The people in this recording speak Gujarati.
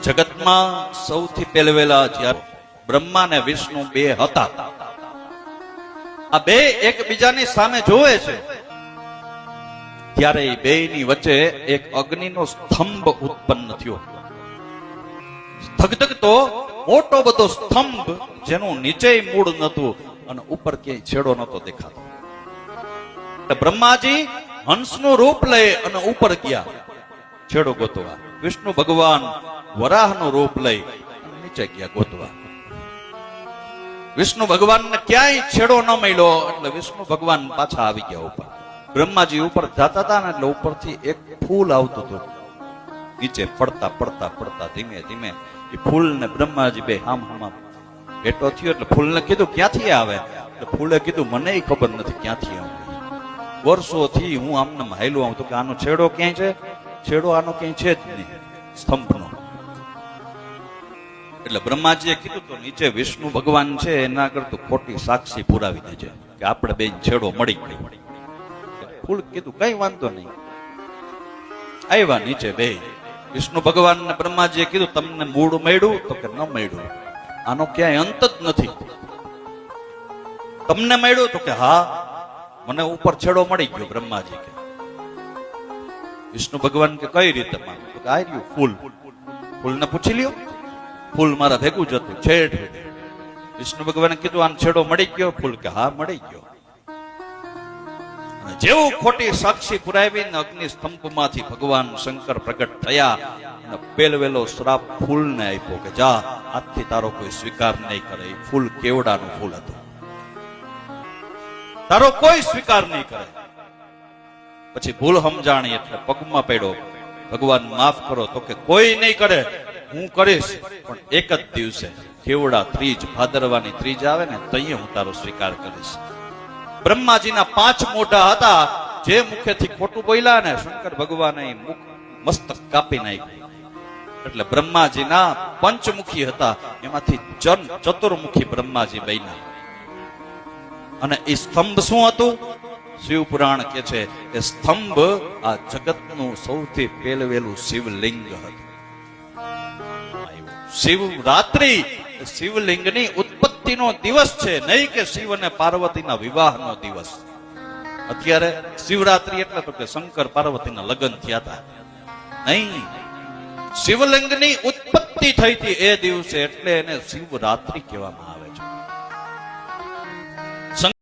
જગતમાં સૌથી પહેલવેલા જ્યારે બ્રહ્મા ને વિષ્ણુ બે હતા, આ બે એકબીજાની સામે જોવે છે ત્યારે એ બેની વચ્ચે એક અગ્નિનો સ્તંભ ઉત્પન્ન થયો. ધગધગતો મોટો બધો સ્તંભ, જેનું નીચે મૂળ નતું અને ઉપર ક્યાંય છેડો નતો દેખાતો. બ્રહ્માજી હંસનું રૂપ લઈ અને ઉપર ગયા છેડો ગોતવા. વિષ્ણુ ભગવાન વરાહનું રૂપ લઈ નીચે ગયા ગોતવા. વિષ્ણુ ભગવાનને ક્યાંય છેડો ન મળ્યો એટલે વિષ્ણુ ભગવાન પાછા આવી ગયા ઉપર. બ્રહ્માજી ઉપર જતા હતા ને એટલે ઉપરથી એક ફૂલ આવતું હતું, નીચે પડતા પડતા પડતા ધીમે ધીમે એ ફૂલ ને બ્રહ્માજી બે હામ હામા ભેટો થયો. એટલે ફૂલને કીધું ક્યાંથી આવે? એટલે ફૂલે કીધું મને ખબર નથી ક્યાંથી આવે, વર્ષોથી હું આમને હાયલું આવું. તો કે આનો છેડો ક્યાંય છે? છેડો આનો ક્યાંય છે જ નહીં સ્તંભનો. એટલે બ્રહ્માજીએ કીધું તો નીચે વિષ્ણુ ભગવાન છે એના કરતું ખોટી સાક્ષી પુરાવી દેજે કે આપણે બે છેડો મળી ગયો. ફૂલ કીધું કઈ વાંધો નહીં. આવ્યા નીચે બે. વિષ્ણુ ભગવાન ને બ્રહ્માજીએ કીધું તમને મૂળ મળ્યું? તો કે ન મળ્યું, આનો ક્યાંય અંત જ નથી. તમને મળ્યું? તો કે હા, મને ઉપર છેડો મળી ગયો. બ્રહ્માજી કે વિષ્ણુ ભગવાન કે કઈ રીતે માનું? તો કે આ રહ્યું ફૂલ. ફૂલને પૂછી લ્યો, ફૂલ મારા ભેગું જ હતું છેડ. વિષ્ણુ ભગવાને કીધું આનો છેડો મળી ગયો? ફૂલ કે હા મળી ગયો. જેવું ખોટી સાક્ષી પુરાવીને અગ્નિ સ્તંભમાંથી ભગવાન શંકર પ્રગટ થયા અને પહેલવેલો શ્રાપ ફૂલને આપ્યો કે જા, આજથી તારો કોઈ સ્વીકાર નહીં કરે. ફૂલ કેવડાનું ફૂલ હતું, તારો કોઈ સ્વીકાર નહીં કરે. પછી ભૂલ સમજાણી એટલે પગમાં પડ્યો, ભગવાન માફ કરો. તો કે કોઈ નહીં કરે, હું કરીશ, પણ એક જ દિવસે કેવડા ત્રીજ, ભાદરવાની ત્રીજ આવે ને તઈએ હું તારો સ્વીકાર કરીશ. બ્રહ્માજીના 5 મોઢા હતા, જે મુખેથી ખોટું બોલ્યા ને શંકર ભગવાને મુખ મસ્તક કાપી નાખ્યું. એટલે બ્રહ્માજીના પંચમુખી હતા, એમાંથી ચતુર્મુખી બ્રહ્માજી બન્યા. અને એ સ્તંભ શું હતું? શિવ પુરાણ કે છે કે સ્તંભ આ જગતનું સૌથી પહેલવેલું શિવલિંગ હતું. શિવરાત્રી શિવલિંગની ઉત્પત્તિનો દિવસ છે, નહીં કે શિવ અને પાર્વતીના વિવાહનો દિવસ. અત્યારે શિવરાત્રી એટલે તો કે શંકર પાર્વતીના લગ્ન થયા હતા, નહીં. શિવલિંગની ઉત્પત્તિ થઈ હતી એ દિવસે, એટલે એને શિવરાત્રી કહેવામાં આવે છે.